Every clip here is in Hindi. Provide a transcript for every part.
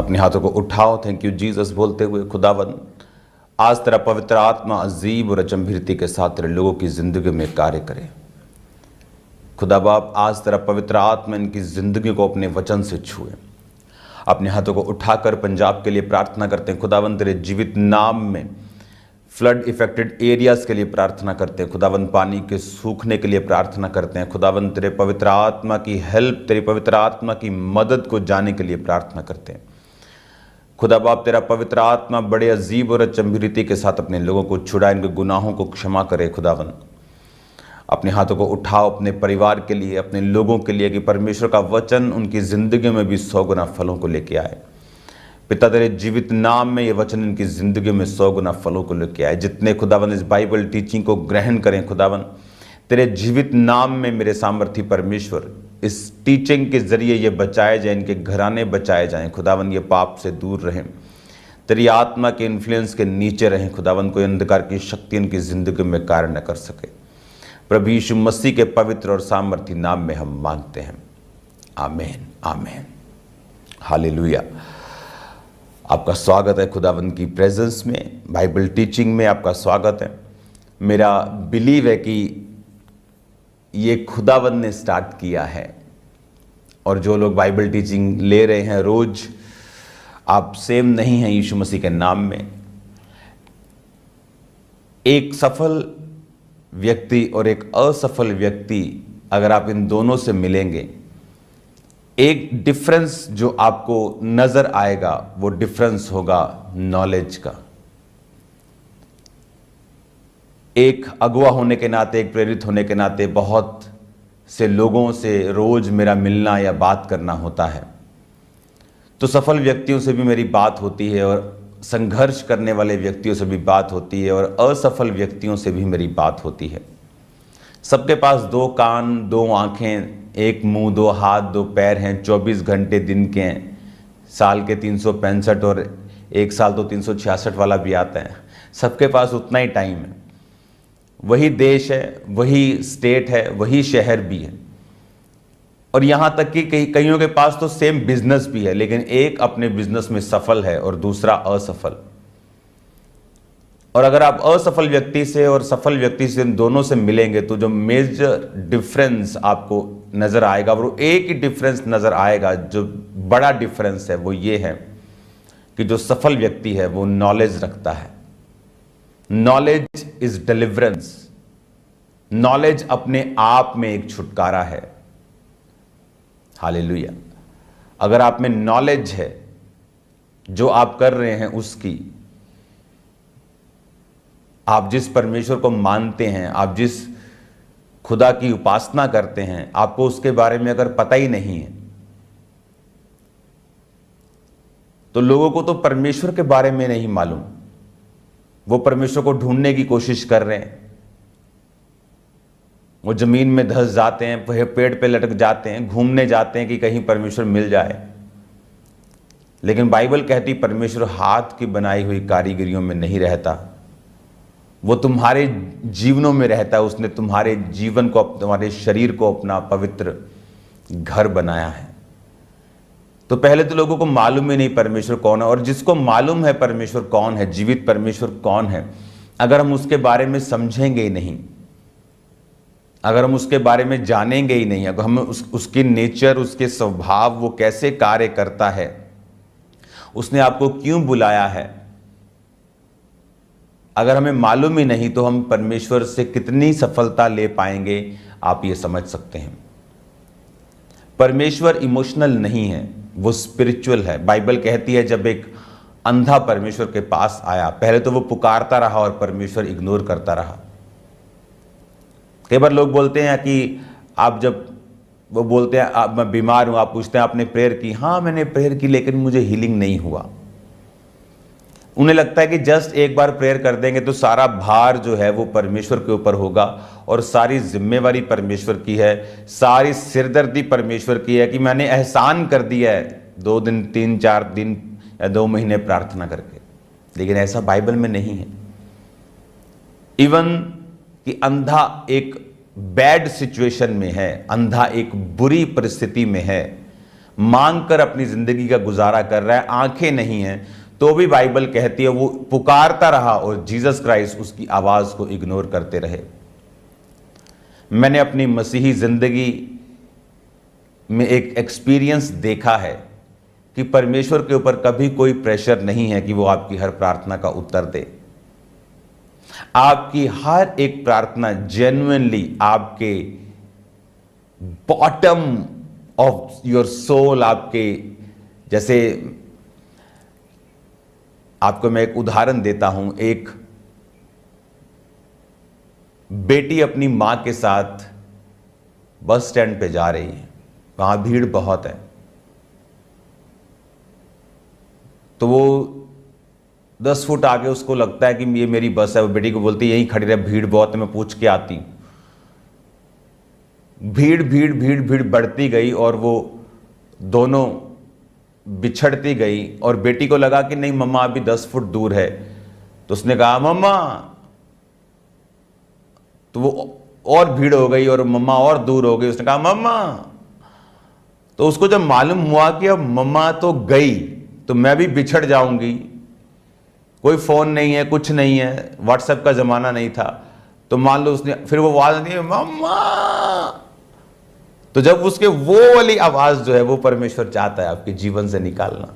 अपने हाथों को उठाओ, थैंक यू जीसस बोलते हुए। खुदावन, आज तेरा पवित्र आत्मा अजीब और अचंभिरती के साथ तेरे लोगों की ज़िंदगी में कार्य करे। खुदा बाप, आज तेरा पवित्र आत्मा इनकी ज़िंदगी को अपने वचन से छुए। अपने हाथों को उठाकर पंजाब के लिए प्रार्थना करते हैं। खुदावन, तेरे जीवित नाम में फ्लड इफेक्टेड एरियाज़ के लिए प्रार्थना करते हैं। खुदावन, पानी के सूखने के लिए प्रार्थना करते हैं। खुदावन, तेरे पवित्र आत्मा की हेल्प, तेरी पवित्र आत्मा की मदद को जाने के लिए प्रार्थना करते हैं। खुदा बाप, तेरा पवित्र आत्मा बड़े अजीब और अचंभिरीति के साथ अपने लोगों को छुड़ाए, इनके गुनाहों को क्षमा करे। खुदावन, अपने हाथों को उठाओ अपने परिवार के लिए, अपने लोगों के लिए, कि परमेश्वर का वचन उनकी ज़िंदगी में भी 100 गुना फलों को लेके आए। पिता, तेरे जीवित नाम में ये वचन इनकी ज़िंदगी में 100 गुना फलों को लेके आए। जितने खुदावन इस बाइबल टीचिंग को ग्रहण करें, खुदावन तेरे जीवित नाम में मेरे सामर्थी परमेश्वर इस टीचिंग के ज़रिए ये बचाए जाए, इनके घराने बचाए जाएं। खुदावन, ये पाप से दूर रहें, तेरी आत्मा के इन्फ्लुएंस के नीचे रहें। खुदावन, कोई अंधकार की शक्ति इनकी ज़िंदगी में कार्य न कर सके। प्रभु यीशु मसीह के पवित्र और सामर्थी नाम में हम मांगते हैं, आमीन आमीन, हालेलुया। आपका स्वागत है खुदावन की प्रेजेंस में, बाइबल टीचिंग में आपका स्वागत है। मेरा बिलीव है कि ये खुदावन ने स्टार्ट किया है, और जो लोग बाइबल टीचिंग ले रहे हैं रोज, आप सेम नहीं हैं यीशु मसीह के नाम में। एक सफल व्यक्ति और एक असफल व्यक्ति, अगर आप इन दोनों से मिलेंगे, एक डिफरेंस जो आपको नजर आएगा वो डिफरेंस होगा नॉलेज का। एक अगुआ होने के नाते, एक प्रेरित होने के नाते बहुत से लोगों से रोज मेरा मिलना या बात करना होता है, तो सफल व्यक्तियों से भी मेरी बात होती है, और संघर्ष करने वाले व्यक्तियों से भी बात होती है, और असफल व्यक्तियों से भी मेरी बात होती है। सबके पास 2 कान, 2 आँखें, 1 मुंह, 2 हाथ, 2 पैर हैं, 24 घंटे दिन के हैं, साल के 365, और एक साल तो 366 वाला भी आता है। सबके पास उतना ही टाइम है, वही देश है, वही स्टेट है, वही शहर भी है, और यहाँ तक कि कईयों के पास तो सेम बिजनेस भी है, लेकिन एक अपने बिजनेस में सफल है और दूसरा असफल। और अगर आप असफल व्यक्ति से और सफल व्यक्ति से, इन दोनों से मिलेंगे, तो जो मेजर डिफरेंस आपको नजर आएगा, वो एक ही डिफरेंस नजर आएगा, जो बड़ा डिफरेंस है वो ये है कि जो सफल व्यक्ति है वो नॉलेज रखता है। Knowledge is deliverance. नॉलेज अपने आप में एक छुटकारा है। हालेलुया। अगर आप में नॉलेज है, जो आप कर रहे हैं उसकी, आप जिस परमेश्वर को मानते हैं, आप जिस खुदा की उपासना करते हैं, आपको उसके बारे में अगर पता ही नहीं है, तो लोगों को तो परमेश्वर के बारे में नहीं मालूम। वो परमेश्वर को ढूंढने की कोशिश कर रहे हैं, वो जमीन में धंस जाते हैं, पेड़ पे लटक जाते हैं, घूमने जाते हैं कि कहीं परमेश्वर मिल जाए। लेकिन बाइबल कहती परमेश्वर हाथ की बनाई हुई कारीगरियों में नहीं रहता, वो तुम्हारे जीवनों में रहता है। उसने तुम्हारे जीवन को, तुम्हारे शरीर को अपना पवित्र घर बनाया है। तो पहले तो लोगों को मालूम ही नहीं परमेश्वर कौन है, और जिसको मालूम है परमेश्वर कौन है, जीवित परमेश्वर कौन है, अगर हम उसके बारे में समझेंगे ही नहीं, अगर हम उसके बारे में जानेंगे ही नहीं, अगर हम उसकी नेचर, उसके स्वभाव, वो कैसे कार्य करता है, उसने आपको क्यों बुलाया है, अगर हमें मालूम ही नहीं, तो हम परमेश्वर से कितनी सफलता ले पाएंगे, आप ये समझ सकते हैं। परमेश्वर इमोशनल नहीं है, वो स्पिरिचुअल है। बाइबल कहती है जब एक अंधा परमेश्वर के पास आया, पहले तो वो पुकारता रहा और परमेश्वर इग्नोर करता रहा। कई बार लोग बोलते हैं कि आप जब वो बोलते हैं आप, मैं बीमार हूं, आप पूछते हैं आपने प्रेयर की? हाँ मैंने प्रेयर की, लेकिन मुझे हीलिंग नहीं हुआ। उन्हें लगता है कि जस्ट एक बार प्रेयर कर देंगे तो सारा भार जो है वो परमेश्वर के ऊपर होगा, और सारी जिम्मेवारी परमेश्वर की है, सारी सिरदर्दी परमेश्वर की है कि मैंने एहसान कर दिया है 2 दिन, 3, 4 दिन या 2 महीने प्रार्थना करके। लेकिन ऐसा बाइबल में नहीं है। इवन कि अंधा एक बैड सिचुएशन में है, अंधा एक बुरी परिस्थिति में है, मांग कर अपनी जिंदगी का गुजारा कर रहा है, आंखें नहीं हैं, तो भी बाइबल कहती है वो पुकारता रहा और जीसस क्राइस्ट उसकी आवाज को इग्नोर करते रहे। मैंने अपनी मसीही जिंदगी में एक एक्सपीरियंस देखा है कि परमेश्वर के ऊपर कभी कोई प्रेशर नहीं है कि वो आपकी हर प्रार्थना का उत्तर दे। आपकी हर एक प्रार्थना जेन्युइनली आपके बॉटम ऑफ योर सोल, आपके, जैसे आपको मैं एक उदाहरण देता हूं। एक बेटी अपनी मां के साथ बस स्टैंड पे जा रही है, वहां भीड़ बहुत है, तो वो 10 फुट आगे उसको लगता है कि ये मेरी बस है। वो बेटी को बोलती है यहीं खड़ी रहे, भीड़ बहुत है, मैं पूछ के आती हूं। भीड़ भीड़ भीड़ भीड़ बढ़ती गई और वो दोनों बिछड़ती गई और बेटी को लगा कि नहीं मम्मा अभी 10 फुट दूर है, तो उसने कहा मम्मा, तो वो और भीड़ हो गई और मम्मा और दूर हो गई, उसने कहा मम्मा। तो उसको जब मालूम हुआ कि अब मम्मा तो गई तो मैं भी बिछड़ जाऊंगी, कोई फोन नहीं है, कुछ नहीं है, व्हाट्सएप का जमाना नहीं था, तो मान लो उसने फिर वो आवाज दी मम्मा। तो जब उसके वो वाली आवाज जो है वो परमेश्वर चाहता है आपके जीवन से निकालना।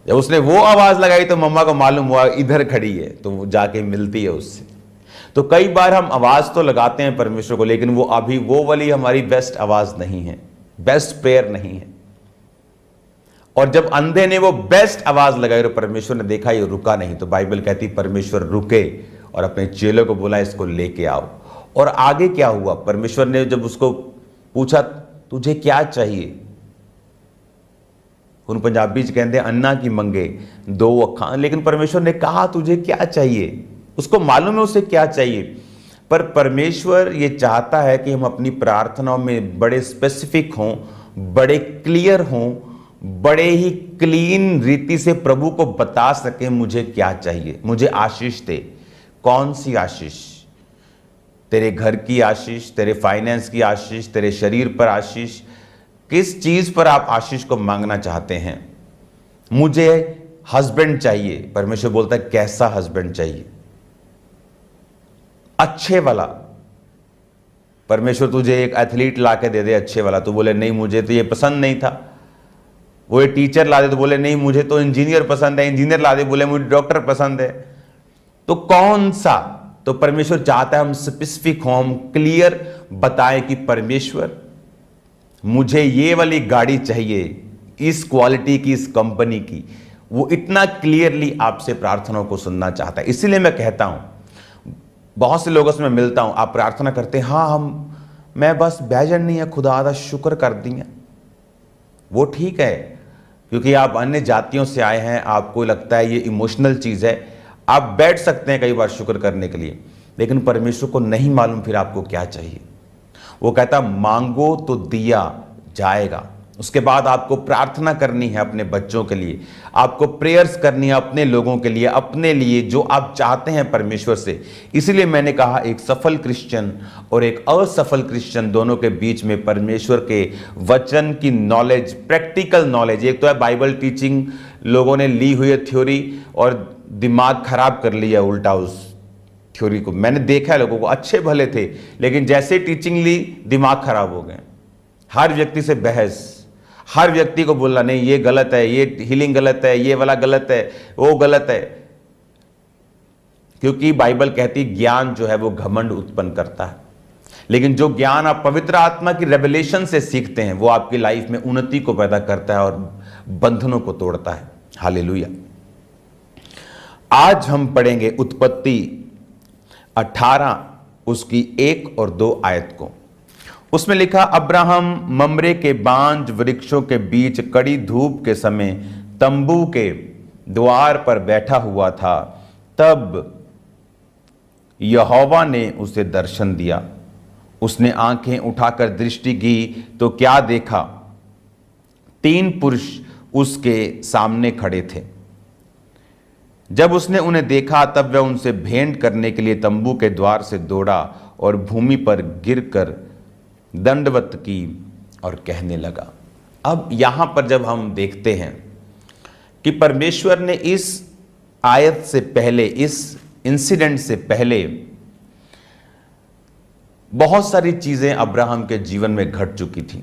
जब उसने वो आवाज लगाई तो मम्मा को मालूम हुआ इधर खड़ी है, तो वो जाके मिलती है उससे। तो कई बार हम आवाज तो लगाते हैं परमेश्वर को, लेकिन वो अभी वो वाली हमारी बेस्ट आवाज नहीं है, बेस्ट प्रेयर नहीं है। और जब अंधे ने वो बेस्ट आवाज लगाई और परमेश्वर ने देखा ये रुका नहीं, तो बाइबल कहती परमेश्वर रुके और अपने चेलों को बोला इसको लेके आओ। और आगे क्या हुआ, परमेश्वर ने जब उसको पूछा तुझे क्या चाहिए, उन पंजाबी च कहते अन्ना की मंगे दो अखा, लेकिन परमेश्वर ने कहा तुझे क्या चाहिए, उसको मालूम है उसे क्या चाहिए। पर परमेश्वर ये चाहता है कि हम अपनी प्रार्थनाओं में बड़े स्पेसिफिक हों, बड़े क्लियर हों, बड़े ही क्लीन रीति से प्रभु को बता सकें मुझे क्या चाहिए। मुझे आशीष दे, कौन सी आशीष, तेरे घर की आशीष, तेरे फाइनेंस की आशीष, तेरे शरीर पर आशीष, किस चीज पर आप आशीष को मांगना चाहते हैं। मुझे हस्बैंड चाहिए, परमेश्वर बोलता है कैसा हस्बैंड चाहिए, अच्छे वाला। परमेश्वर तुझे एक एथलीट ला के दे दे अच्छे वाला, तो बोले नहीं मुझे तो ये पसंद नहीं था। वो एक टीचर ला दे तो बोले नहीं मुझे तो इंजीनियर पसंद है, इंजीनियर ला दे बोले मुझे डॉक्टर पसंद है। तो कौन सा, तो परमेश्वर चाहता है हम स्पेसिफिक हों, हम क्लियर बताएं कि परमेश्वर मुझे ये वाली गाड़ी चाहिए, इस क्वालिटी की, इस कंपनी की। वो इतना क्लियरली आपसे प्रार्थनाओं को सुनना चाहता है। इसीलिए मैं कहता हूं, बहुत से लोगों से मैं मिलता हूं, आप प्रार्थना करते हैं, हाँ मैं बस बैजन नहीं है, खुदा दा शुक्र कर दिया। वो ठीक है, क्योंकि आप अन्य जातियों से आए हैं, आपको लगता है ये इमोशनल चीज है, आप बैठ सकते हैं कई बार शुक्र करने के लिए, लेकिन परमेश्वर को नहीं मालूम फिर आपको क्या चाहिए। वो कहता मांगो तो दिया जाएगा। उसके बाद आपको प्रार्थना करनी है अपने बच्चों के लिए, आपको प्रेयर्स करनी है अपने लोगों के लिए, अपने लिए जो आप चाहते हैं परमेश्वर से। इसलिए मैंने कहा एक सफल क्रिश्चियन और एक असफल क्रिश्चियन दोनों के बीच में परमेश्वर के वचन की नॉलेज, प्रैक्टिकल नॉलेज, एक तो है बाइबल टीचिंग, लोगों ने ली हुई है थ्योरी और दिमाग खराब कर लिया उल्टा उस थ्योरी को। मैंने देखा है लोगों को, अच्छे भले थे, लेकिन जैसे टीचिंग ली दिमाग खराब हो गए। हर व्यक्ति से बहस, हर व्यक्ति को बोलना नहीं ये गलत है, ये हीलिंग गलत है, ये वाला गलत है, वो गलत है। क्योंकि बाइबल कहती ज्ञान जो है वो घमंड उत्पन्न करता है, लेकिन जो ज्ञान आप पवित्र आत्मा की रेवलेशन से सीखते हैं वो आपकी लाइफ में उन्नति को पैदा करता है और बंधनों को तोड़ता है। हालेलुया। आज हम पढ़ेंगे उत्पत्ति 18 उसकी 1 और 2 आयत को। उसमें लिखा अब्राहम ममरे के बांज वृक्षों के बीच कड़ी धूप के समय तंबू के द्वार पर बैठा हुआ था। तब यहोवा ने उसे दर्शन दिया। उसने आंखें उठाकर दृष्टि की तो क्या देखा, 3 पुरुष उसके सामने खड़े थे। जब उसने उन्हें देखा तब वह उनसे भेंट करने के लिए तंबू के द्वार से दौड़ा और भूमि पर गिरकर दंडवत की और कहने लगा। अब यहां पर जब हम देखते हैं कि परमेश्वर ने इस आयत से पहले, इस इंसिडेंट से पहले बहुत सारी चीजें अब्राहम के जीवन में घट चुकी थी।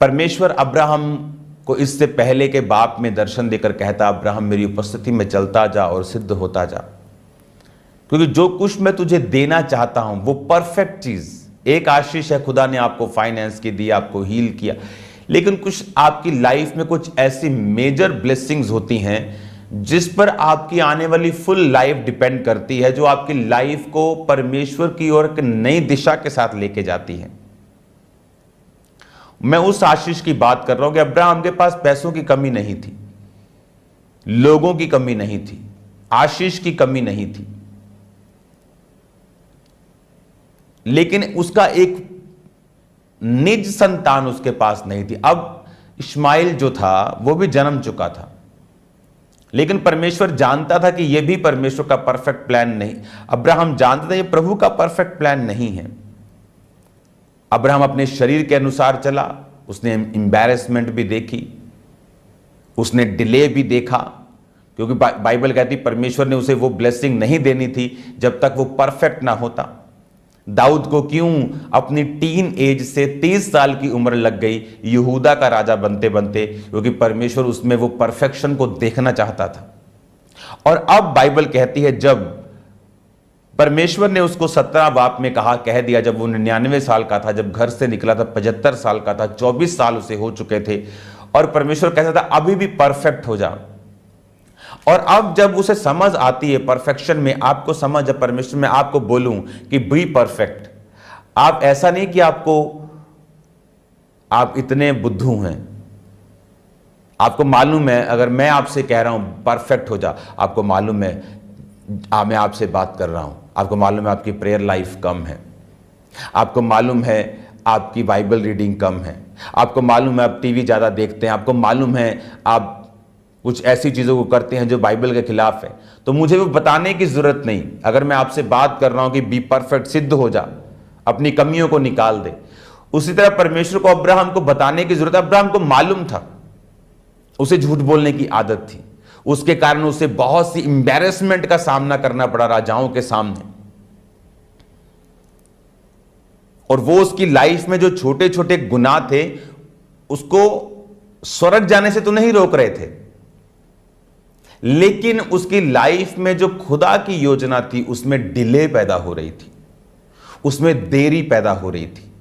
परमेश्वर अब्राहम को इससे पहले के बाप में दर्शन देकर कहता, अब्राहम मेरी उपस्थिति में चलता जा और सिद्ध होता जा, क्योंकि जो कुछ मैं तुझे देना चाहता हूं वो परफेक्ट चीज, एक आशीष है, खुदा ने आपको फाइनेंस की दी, आपको हील किया, लेकिन कुछ आपकी लाइफ में कुछ ऐसी मेजर ब्लेसिंग्स होती हैं जिस पर आपकी आने वाली फुल लाइफ डिपेंड करती है, जो आपकी लाइफ को परमेश्वर की ओर एक नई दिशा के साथ लेके जाती है। मैं उस आशीष की बात कर रहा हूं कि अब्राहम के पास पैसों की कमी नहीं थी, लोगों की कमी नहीं थी, आशीष की कमी नहीं थी, लेकिन उसका एक निज संतान उसके पास नहीं थी। अब इस्माइल जो था वो भी जन्म चुका था, लेकिन परमेश्वर जानता था कि यह भी परमेश्वर का परफेक्ट प्लान नहीं, अब्राहम जानता था यह प्रभु का परफेक्ट प्लान नहीं है। अब्राहम अपने शरीर के अनुसार चला, उसने एम्बैरेसमेंट भी देखी, उसने डिले भी देखा, क्योंकि बाइबल कहती परमेश्वर ने उसे वो ब्लेसिंग नहीं देनी थी जब तक वो परफेक्ट ना होता। दाऊद को क्यों अपनी टीन एज से 30 साल की उम्र लग गई यहूदा का राजा बनते बनते, क्योंकि परमेश्वर उसमें वो परफेक्शन को देखना चाहता था। और अब बाइबल कहती है जब परमेश्वर ने उसको 17 बाप में कह दिया, जब वो 99 साल का था, जब घर से निकला था 75 साल का था, 24 साल उसे हो चुके थे, और परमेश्वर कहता था अभी भी परफेक्ट हो जा। और अब जब उसे समझ आती है परफेक्शन में, आपको समझ है परमेश्वर में आपको बोलूं कि बी परफेक्ट, आप ऐसा नहीं कि आप इतने बुद्धू हैं, आपको मालूम है, अगर मैं आपसे कह रहा हूं परफेक्ट हो जा, आपको मालूम है मैं आपसे बात कर रहा हूं, आपको मालूम है आपकी प्रेयर लाइफ कम है, आपको मालूम है आपकी बाइबल रीडिंग कम है, आपको मालूम है आप टीवी ज्यादा देखते हैं, आपको मालूम है आप कुछ ऐसी चीजों को करते हैं जो बाइबल के खिलाफ है, तो मुझे वो बताने की जरूरत नहीं। अगर मैं आपसे बात कर रहा हूं कि बी परफेक्ट, सिद्ध हो जा, अपनी कमियों को निकाल दे, उसी तरह परमेश्वर को अब्राहम को बताने की जरूरत है। अब्राहम को मालूम था, उसे झूठ बोलने की आदत थी, उसके कारण उसे बहुत सी एम्बैरेसमेंट का सामना करना पड़ा राजाओं के सामने, और वो उसकी लाइफ में जो छोटे छोटे गुनाह थे उसको स्वर्ग जाने से तो नहीं रोक रहे थे, लेकिन उसकी लाइफ में जो खुदा की योजना थी उसमें डिले पैदा हो रही थी, उसमें देरी पैदा हो रही थी,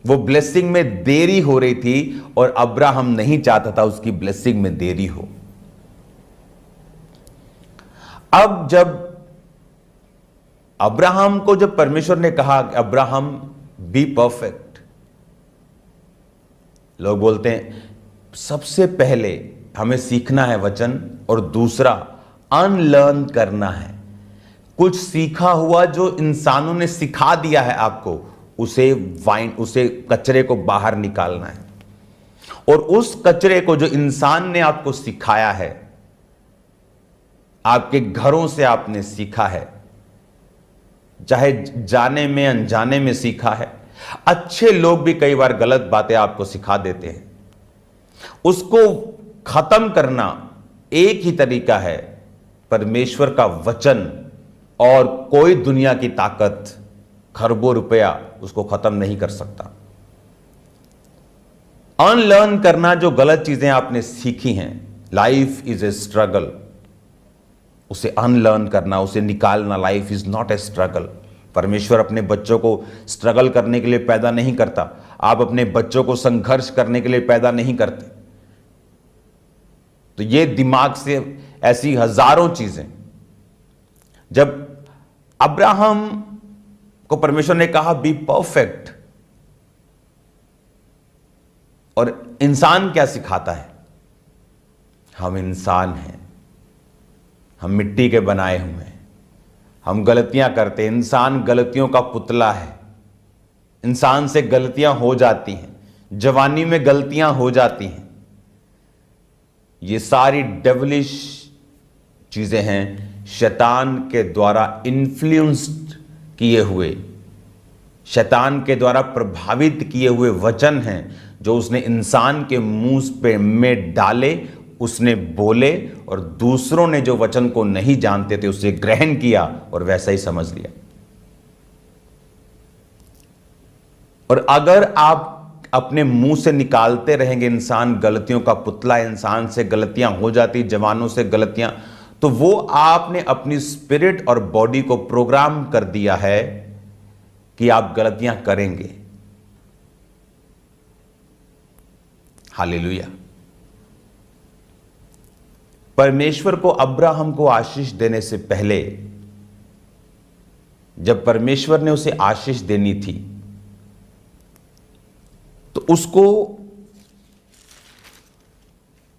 वो ब्लेसिंग में देरी हो रही थी, और अब्राहम नहीं चाहता था उसकी ब्लेसिंग में देरी हो। अब जब अब्राहम को जब परमेश्वर ने कहा अब्राहम बी परफेक्ट, लोग बोलते हैं सबसे पहले हमें सीखना है वचन, और दूसरा अनलर्न करना है। कुछ सीखा हुआ जो इंसानों ने सिखा दिया है आपको, उसे कचरे को बाहर निकालना है, और उस कचरे को जो इंसान ने आपको सिखाया है, आपके घरों से आपने सीखा है, चाहे जाने में अनजाने में सीखा है, अच्छे लोग भी कई बार गलत बातें आपको सिखा देते हैं, उसको खत्म करना एक ही तरीका है, परमेश्वर का वचन, और कोई दुनिया की ताकत, खरबों रुपया उसको खत्म नहीं कर सकता। अनलर्न करना, जो गलत चीजें आपने सीखी हैं, लाइफ इज ए स्ट्रगल, उसे अनलर्न करना, उसे निकालना, life is not a struggle. परमेश्वर अपने बच्चों को स्ट्रगल करने के लिए पैदा नहीं करता, आप अपने बच्चों को संघर्ष करने के लिए पैदा नहीं करते। तो ये दिमाग से ऐसी हजारों चीजें, जब अब्राहम को परमेश्वर ने कहा बी परफेक्ट, और इंसान क्या सिखाता है, हम इंसान हैं, हम मिट्टी के बनाए हुए हैं, हम गलतियां करते हैं, इंसान गलतियों का पुतला है, इंसान से गलतियां हो जाती हैं, जवानी में गलतियां हो जाती हैं। ये सारी डेविलिश चीजें हैं, शैतान के द्वारा इन्फ्लुएंस्ड किए हुए, शैतान के द्वारा प्रभावित किए हुए वचन हैं जो उसने इंसान के मुंह पे में डाले, उसने बोले, और दूसरों ने जो वचन को नहीं जानते थे उसे ग्रहण किया और वैसा ही समझ लिया। और अगर आप अपने मुंह से निकालते रहेंगे इंसान गलतियों का पुतला, इंसान से गलतियां हो जाती, जवानों से गलतियां, तो वो आपने अपनी स्पिरिट और बॉडी को प्रोग्राम कर दिया है कि आप गलतियां करेंगे। हालेलुया। परमेश्वर को अब्राहम को आशीष देने से पहले, जब परमेश्वर ने उसे आशीष देनी थी, तो उसको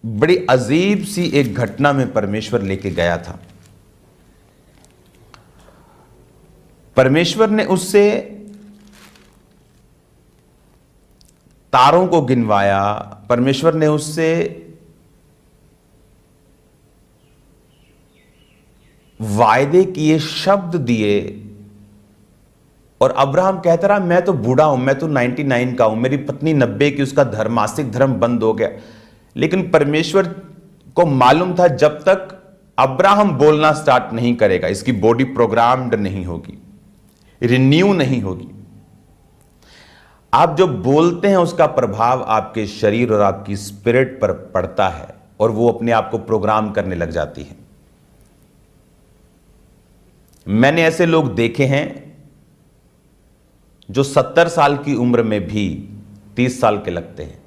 बड़ी अजीब सी एक घटना में परमेश्वर लेके गया था। परमेश्वर ने उससे तारों को गिनवाया, परमेश्वर ने उससे वायदे किए, शब्द दिए, और अब्राहम कहता रहा मैं तो बूढ़ा हूं, मैं तो 99 का हूं, मेरी पत्नी 90 की, उसका मासिक धर्म बंद हो गया। लेकिन परमेश्वर को मालूम था जब तक अब्राहम बोलना स्टार्ट नहीं करेगा, इसकी बॉडी प्रोग्राम्ड नहीं होगी, रिन्यू नहीं होगी। आप जो बोलते हैं उसका प्रभाव आपके शरीर और आपकी स्पिरिट पर पड़ता है और वो अपने आप को प्रोग्राम करने लग जाती है। मैंने ऐसे लोग देखे हैं जो 70 साल की उम्र में भी 30 साल के लगते हैं,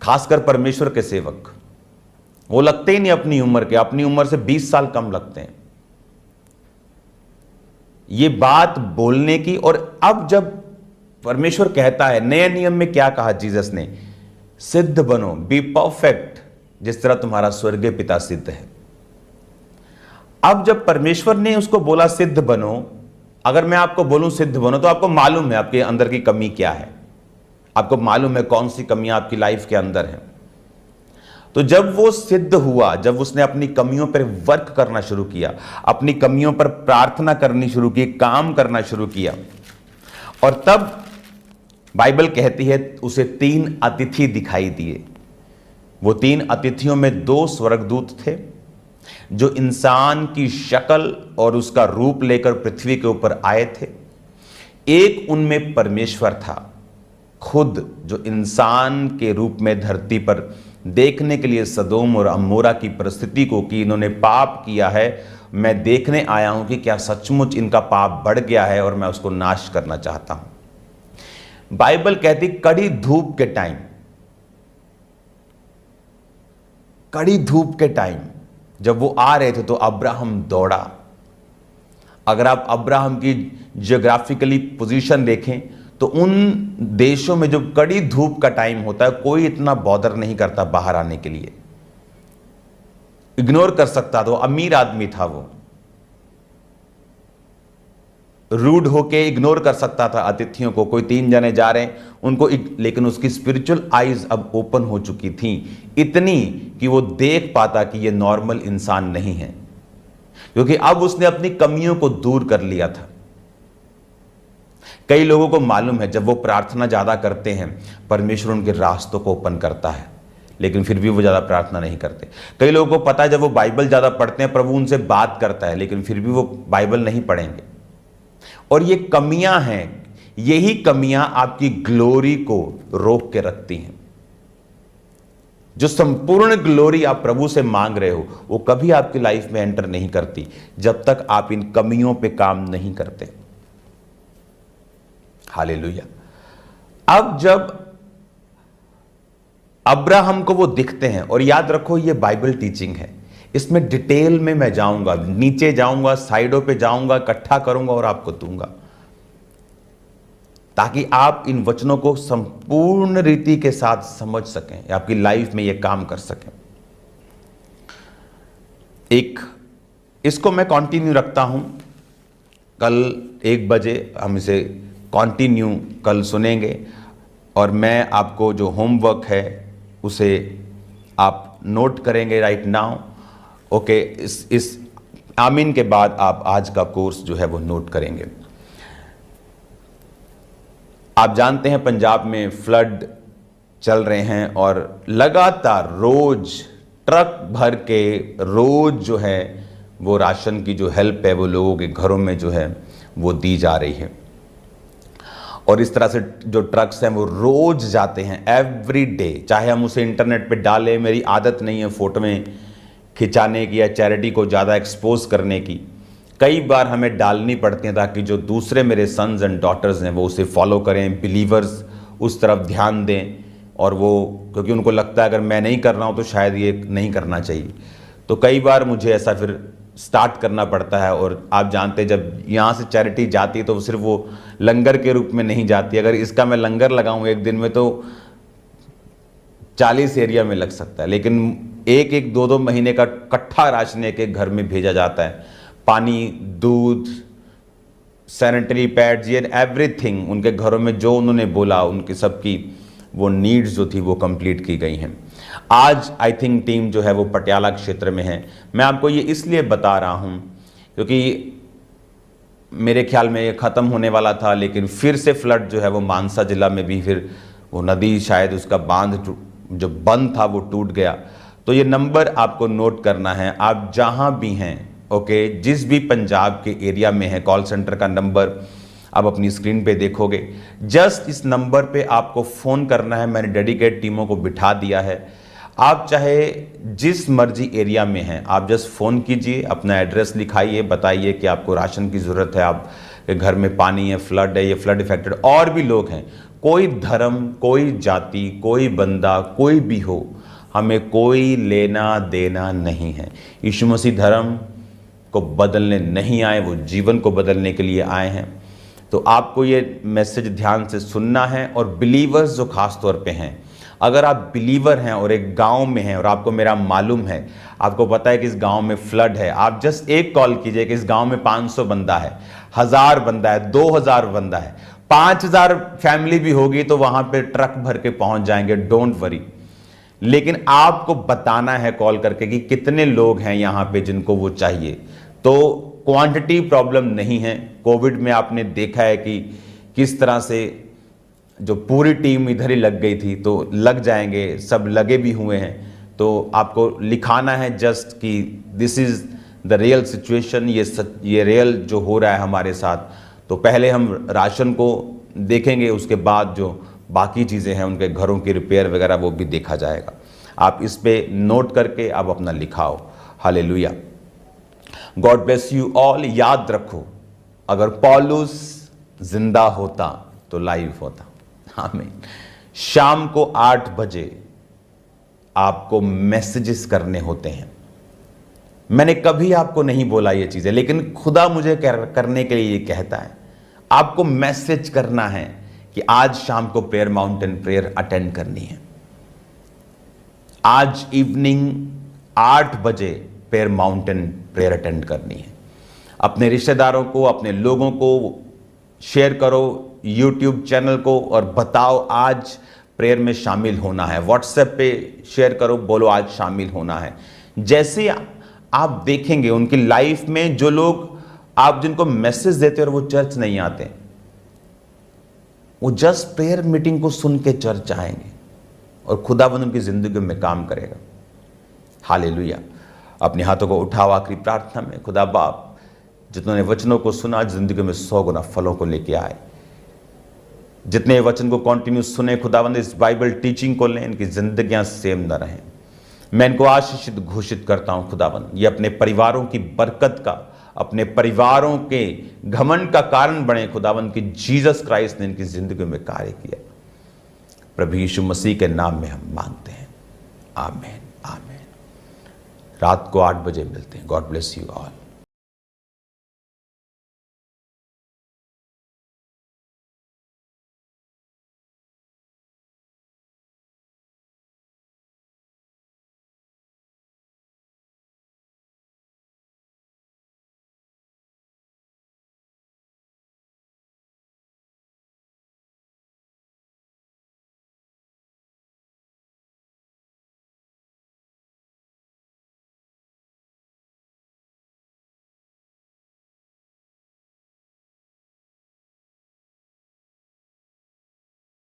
खासकर परमेश्वर के सेवक। वो लगते ही नहीं अपनी उम्र के, अपनी उम्र से 20 साल कम लगते हैं। ये बात बोलने की। और अब जब परमेश्वर कहता है, नए नियम में क्या कहा जीसस ने, सिद्ध बनो, बी परफेक्ट, जिस तरह तुम्हारा स्वर्गीय पिता सिद्ध है। अब जब परमेश्वर ने उसको बोला सिद्ध बनो, अगर मैं आपको बोलूं सिद्ध बनो, तो आपको मालूम है आपके अंदर की कमी क्या है, आपको मालूम है कौन सी कमियां आपकी लाइफ के अंदर हैं। तो जब वो सिद्ध हुआ, जब उसने अपनी कमियों पर वर्क करना शुरू किया, अपनी कमियों पर प्रार्थना करनी शुरू की, काम करना शुरू किया, और तब बाइबल कहती है उसे 3 अतिथि दिखाई दिए। वो 3 अतिथियों में 2 स्वर्गदूत थे जो इंसान की शक्ल और उसका रूप लेकर पृथ्वी के ऊपर आए थे। एक उनमें परमेश्वर था खुद, जो इंसान के रूप में धरती पर देखने के लिए सदोम और अमोरा की परिस्थिति को, कि इन्होंने पाप किया है, मैं देखने आया हूं कि क्या सचमुच इनका पाप बढ़ गया है और मैं उसको नाश करना चाहता हूं। बाइबल कहती कड़ी धूप के टाइम, कड़ी धूप के टाइम जब वो आ रहे थे तो अब्राहम दौड़ा। अगर आप अब्राहम की जियोग्राफिकली पोजीशन देखें तो उन देशों में जो कड़ी धूप का टाइम होता है, कोई इतना बॉदर नहीं करता बाहर आने के लिए, इग्नोर कर सकता था। वो अमीर आदमी था, वो रूड होके इग्नोर कर सकता था अतिथियों को। कोई 3 जने जा रहे हैं उनको, लेकिन उसकी स्पिरिचुअल आईज अब ओपन हो चुकी थी, इतनी कि वो देख पाता कि ये नॉर्मल इंसान नहीं है, क्योंकि अब उसने अपनी कमियों को दूर कर लिया था। कई लोगों को मालूम है जब वो प्रार्थना ज्यादा करते हैं परमेश्वर उनके रास्तों को ओपन करता है, लेकिन फिर भी वो ज्यादा प्रार्थना नहीं करते। कई लोगों को पता है जब वो बाइबल ज्यादा पढ़ते हैं प्रभु उनसे बात करता है, लेकिन फिर भी वो बाइबल नहीं पढ़ेंगे। और ये कमियां हैं, यही कमियां आपकी ग्लोरी को रोक के रखती हैं। जो संपूर्ण ग्लोरी आप प्रभु से मांग रहे हो वो कभी आपकी लाइफ में एंटर नहीं करती जब तक आप इन कमियों पे काम नहीं करते। हालेलुया। अब जब अब्राहम को वो दिखते हैं, और याद रखो ये बाइबल टीचिंग है, इसमें डिटेल में मैं जाऊंगा, नीचे जाऊंगा, साइडों पे जाऊंगा, इकट्ठा करूंगा और आपको दूंगा, ताकि आप इन वचनों को संपूर्ण रीति के साथ समझ सकें, आपकी लाइफ में ये काम कर सकें। इसको मैं कंटिन्यू रखता हूं, कल 1 बजे हम इसे कंटिन्यू कल सुनेंगे, और मैं आपको जो होमवर्क है उसे आप नोट करेंगे राइट नाउ। ओके, इस आमीन के बाद आप आज का कोर्स जो है वो नोट करेंगे। आप जानते हैं पंजाब में फ्लड चल रहे हैं और लगातार रोज ट्रक भर के रोज जो है वो राशन की जो हेल्प है वो लोगों के घरों में जो है वो दी जा रही है। और इस तरह से जो ट्रक्स हैं वो रोज जाते हैं एवरी डे, चाहे हम उसे इंटरनेट पे डालें। मेरी आदत नहीं है फोटो में खिंचाने की या चैरिटी को ज़्यादा एक्सपोज करने की, कई बार हमें डालनी पड़ती हैं ताकि जो दूसरे मेरे सन्स एंड डॉटर्स हैं वो उसे फॉलो करें, बिलीवर्स उस तरफ ध्यान दें। और वो क्योंकि उनको लगता है अगर मैं नहीं कर रहा हूँ तो शायद ये नहीं करना चाहिए, तो कई बार मुझे ऐसा फिर स्टार्ट करना पड़ता है। और आप जानते हैं जब यहाँ से चैरिटी जाती है तो सिर्फ वो लंगर के रूप में नहीं जाती। अगर इसका मैं लंगर लगाऊं एक दिन में तो 40 एरिया में लग सकता है, लेकिन एक एक 2-2 महीने का इकट्ठा राशन एक एक घर में भेजा जाता है। पानी, दूध, सैनिटरी पैड्स, ये एवरीथिंग उनके घरों में जो उन्होंने बोला उनकी सबकी वो नीड्स जो थी वो कंप्लीट की गई हैं। आज आई थिंक टीम जो है वो पटियाला क्षेत्र में है। मैं आपको ये इसलिए बता रहा हूँ क्योंकि मेरे ख्याल में ये ख़त्म होने वाला था, लेकिन फिर से फ्लड जो है वो मानसा जिला में भी फिर वो नदी शायद उसका बांध जो बंद था वो टूट गया। तो ये नंबर आपको नोट करना है, आप जहाँ भी हैं, ओके, जिस भी पंजाब के एरिया में है, कॉल सेंटर का नंबर आप अपनी स्क्रीन पे देखोगे। जस्ट इस नंबर पे आपको फ़ोन करना है, मैंने डेडिकेट टीमों को बिठा दिया है। आप चाहे जिस मर्जी एरिया में हैं, आप जस्ट फ़ोन कीजिए, अपना एड्रेस लिखाइए, बताइए कि आपको राशन की ज़रूरत है, आप घर में पानी है, फ्लड है, ये फ्लड इफेक्टेड और भी लोग हैं। कोई धर्म, कोई जाति, कोई बंदा, कोई भी हो, हमें कोई लेना देना नहीं है। यीशु मसीह धर्म को बदलने नहीं आए, वो जीवन को बदलने के लिए आए हैं। तो आपको ये मैसेज ध्यान से सुनना है। और बिलीवर्स जो खास तौर पे हैं, अगर आप बिलीवर हैं और एक गांव में हैं और आपको मेरा मालूम है, आपको पता है कि इस गांव में फ्लड है, आप जस्ट एक कॉल कीजिए कि इस गांव में 500 बंदा है, 1000 बंदा है, 2000 बंदा है, 5000 फैमिली भी होगी तो वहां पे ट्रक भर के पहुंच जाएंगे, डोंट वरी। लेकिन आपको बताना है कॉल करके कि कितने लोग हैं यहाँ पे जिनको वो चाहिए। तो क्वांटिटी प्रॉब्लम नहीं है। कोविड में आपने देखा है कि किस तरह से जो पूरी टीम इधर ही लग गई थी, तो लग जाएंगे, सब लगे भी हुए हैं। तो आपको लिखाना है जस्ट कि this is the real situation, ये रियल जो हो रहा है हमारे साथ। तो पहले हम राशन को देखेंगे, उसके बाद जो बाकी चीज़ें हैं उनके घरों की रिपेयर वगैरह वो भी देखा जाएगा। आप इस पे नोट करके आप अपना लिखाओ। हालेलुया, गॉड ब्लेस यू ऑल। याद रखो, अगर पौलुस जिंदा होता तो लाइव होता। आमीन। शाम को 8 बजे आपको मैसेजेस करने होते हैं। मैंने कभी आपको नहीं बोला ये चीजें, लेकिन खुदा मुझे करने के लिए ये कहता है, आपको मैसेज करना है कि आज शाम को प्रेयर माउंटेन प्रेयर अटेंड करनी है। आज इवनिंग 8 बजे प्रेयर माउंटेन प्रेयर अटेंड करनी है। अपने रिश्तेदारों को, अपने लोगों को शेयर करो, यूट्यूब चैनल को, और बताओ आज प्रेयर में शामिल होना है। व्हाट्सएप पे शेयर करो, बोलो आज शामिल होना है। जैसे आप देखेंगे उनकी लाइफ में जो लोग आप जिनको मैसेज देते और वो चर्च नहीं आते, वो जस्ट प्रेयर मीटिंग को सुन के चर्च आएंगे और खुदावंद उनकी जिंदगी में काम करेगा। हालेलुया। अपने हाथों को उठाओ आखिरी प्रार्थना में। खुदा बाप, जितने वचनों को सुना जिंदगी में 100 गुना फलों को लेके आए। जितने वचन को कंटिन्यू सुने खुदावंद, इस बाइबल टीचिंग को लें, इनकी जिंदगियां सेम न रहें। मैं इनको आशीषित घोषित करता हूं खुदावंद, ये अपने परिवारों की बरकत का, अपने परिवारों के घमंड का कारण बने खुदावंद, कि जीसस क्राइस्ट ने इनकी जिंदगी में कार्य किया। प्रभु यीशु मसीह के नाम में हम मांगते हैं, आमीन आमीन। रात को 8 बजे मिलते हैं। God bless you all.